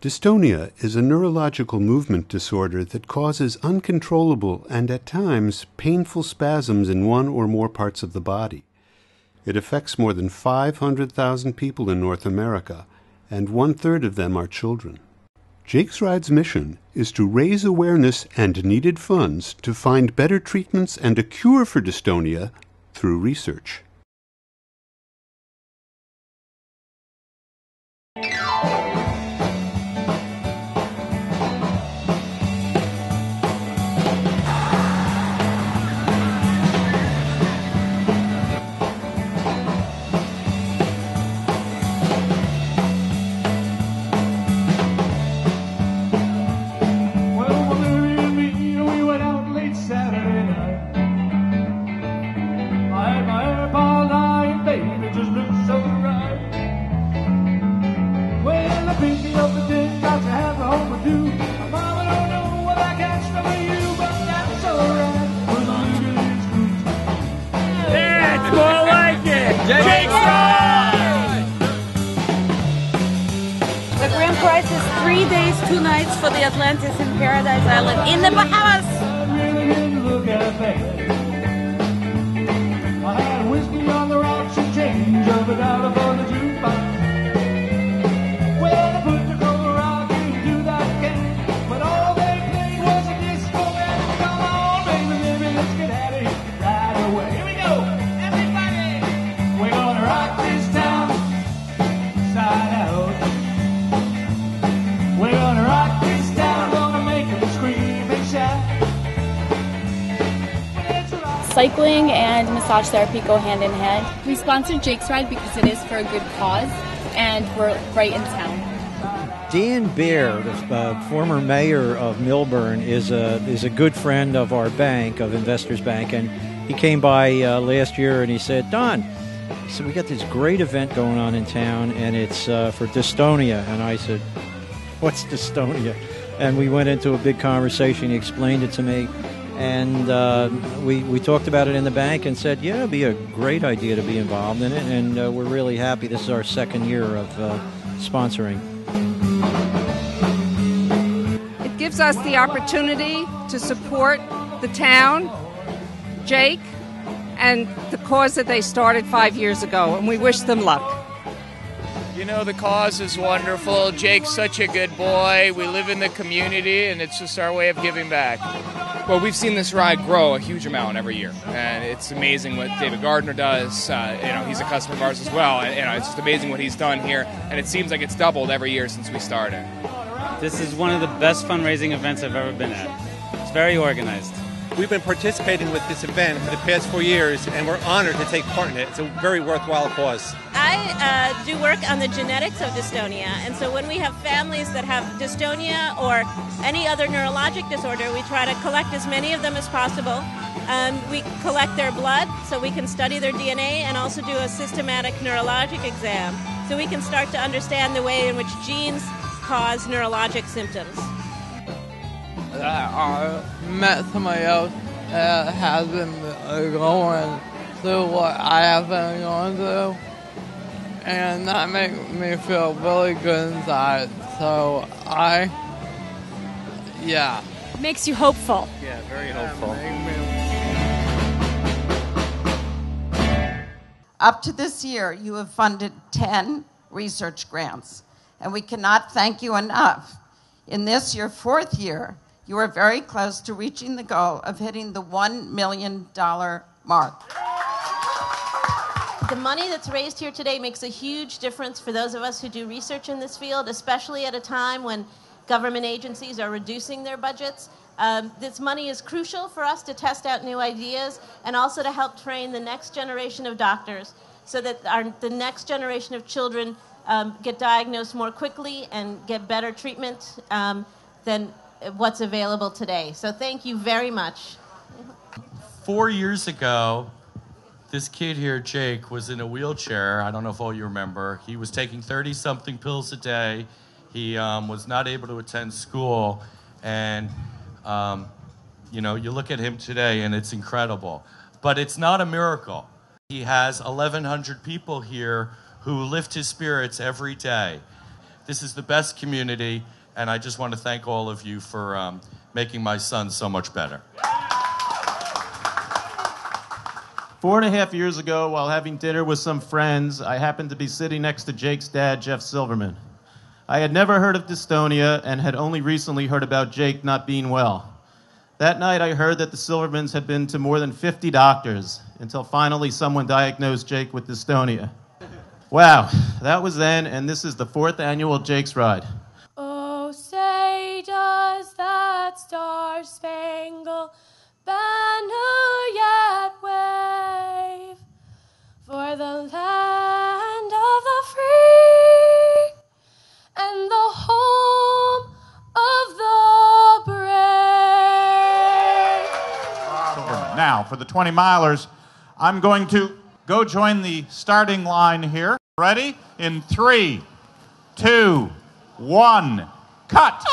Dystonia is a neurological movement disorder that causes uncontrollable and at times painful spasms in one or more parts of the body. It affects more than 500,000 people in North America, and 1/3 of them are children. Jake's Ride's mission is to raise awareness and needed funds to find better treatments and a cure for dystonia through research. The grand prize is 3 days, 2 nights for the Atlantis in Paradise Island in the Bahamas. I had whiskey on the rocks and change of a dollar for the jukebox. Well, I put the cold rock into that can, but all they played was a disco band. Come on, baby, let's get out of here right away. Here we go, everybody. We're gonna rock this town side out. We're gonna rock this town, gonna make them scream and shout. Cycling and massage therapy go hand in hand. We sponsored Jake's Ride because it is for a good cause, and we're right in town. Dan Baer, the former mayor of Millburn, is a good friend of our bank, of Investors Bank, and he came by last year and he said, Don, so we got this great event going on in town, and it's for dystonia. And I said, what's dystonia? And we went into a big conversation. He explained it to me. And we talked about it in the bank and said, yeah, it'd be a great idea to be involved in it. And we're really happy. This is our second year of sponsoring. It gives us the opportunity to support the town, Jake, and the cause that they started 5 years ago. And we wish them luck. You know, the cause is wonderful. Jake's such a good boy. We live in the community, and it's just our way of giving back. Well, we've seen this ride grow a huge amount every year, and it's amazing what David Gardner does. He's a customer of ours as well, and it's just amazing what he's done here, and it seems like it's doubled every year since we started. This is one of the best fundraising events I've ever been at. It's very organized. We've been participating with this event for the past 4 years, and we're honored to take part in it. It's a very worthwhile cause. I do work on the genetics of dystonia, and so when we have families that have dystonia or any other neurologic disorder, we try to collect as many of them as possible. We collect their blood so we can study their DNA and also do a systematic neurologic exam so we can start to understand the way in which genes cause neurologic symptoms. I met somebody else that has been going through what I have been going through, and that makes me feel really good inside. So It makes you hopeful. Yeah, very hopeful. Up to this year, you have funded 10 research grants, and we cannot thank you enough. In this, your 4th year, you are very close to reaching the goal of hitting the $1 million mark. The money that's raised here today makes a huge difference for those of us who do research in this field, especially at a time when government agencies are reducing their budgets. This money is crucial for us to test out new ideas and also to help train the next generation of doctors so that the next generation of children get diagnosed more quickly and get better treatment than what's available today. So thank you very much. 4 years ago, this kid here, Jake, was in a wheelchair. I don't know if all you remember. He was taking 30-something pills a day. He was not able to attend school. And, you look at him today, and it's incredible. But it's not a miracle. He has 1,100 people here who lift his spirits every day. This is the best community, and I just want to thank all of you for making my son so much better. 4.5 years ago, while having dinner with some friends, I happened to be sitting next to Jake's dad, Jeff Silverman. I had never heard of dystonia and had only recently heard about Jake not being well. That night, I heard that the Silvermans had been to more than 50 doctors until finally someone diagnosed Jake with dystonia. Wow, that was then, and this is the 4th annual Jake's Ride. Oh, say does that star-spangled banner yet wave for the land of the free and the home of the brave. Now, for the 20 milers, I'm going to go join the starting line here. Ready? In 3, 2, 1, cut!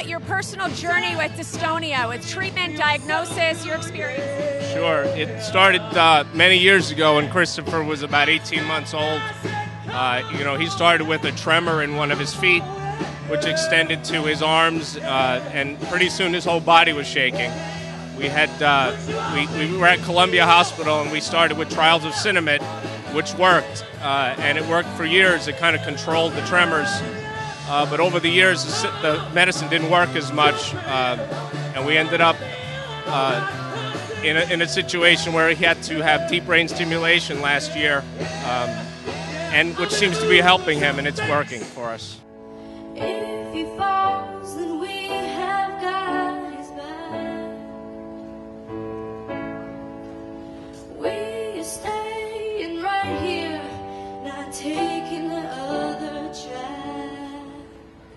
Your personal journey with dystonia, with treatment, diagnosis, your experience. Sure. It started many years ago when Christopher was about 18 months old. He started with a tremor in one of his feet, which extended to his arms, and pretty soon his whole body was shaking. We were at Columbia Hospital, and we started with trials of Sinemet, which worked, and it worked for years. It kind of controlled the tremors. But over the years, the medicine didn't work as much, and we ended up in a situation where he had to have deep brain stimulation last year, and which seems to be helping him, and it's working for us. If he falls, then we have got his back. We're staying right here, not taking the other track.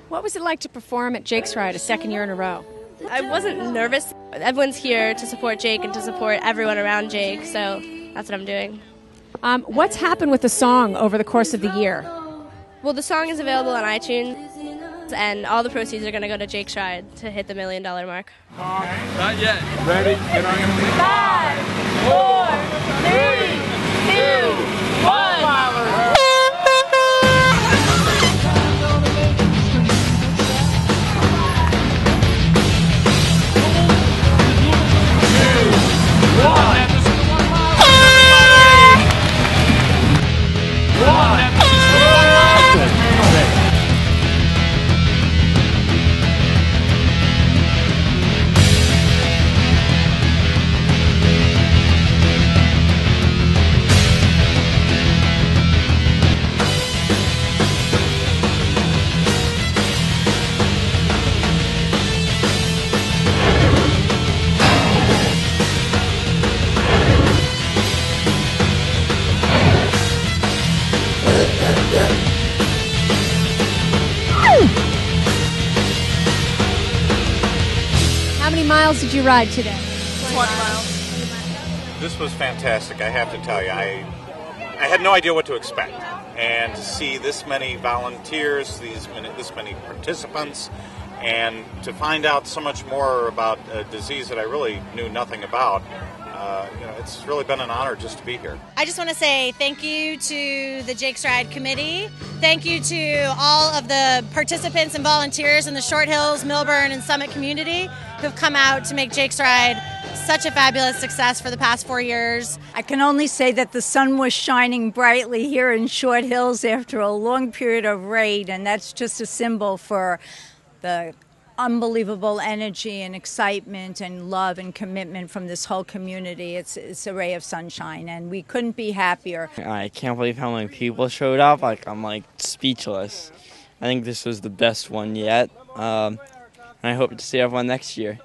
What was it like to perform at Jake's Ride a second year in a row? I wasn't nervous. Everyone's here to support Jake and to support everyone around Jake, so that's what I'm doing. What's happened with the song over the course of the year? Well, the song is available on iTunes, and all the proceeds are going to go to Jake's Ride to hit the $1 million mark. Not yet. Ready? Get on your feet. 5, 4, 3, 2, 1. How many miles did you ride today? 20 miles. This was fantastic, I have to tell you. I had no idea what to expect. And to see this many volunteers, this many participants, and to find out so much more about a disease that I really knew nothing about, it's really been an honor just to be here. I just want to say thank you to the Jake's Ride Committee. Thank you to all of the participants and volunteers in the Short Hills, Millburn, and Summit community who've come out to make Jake's Ride such a fabulous success for the past 4 years. I can only say that the sun was shining brightly here in Short Hills after a long period of rain, and that's just a symbol for the unbelievable energy and excitement and love and commitment from this whole community. It's a ray of sunshine, and we couldn't be happier. I can't believe how many people showed up. I'm speechless. I think this was the best one yet, and I hope to see everyone next year.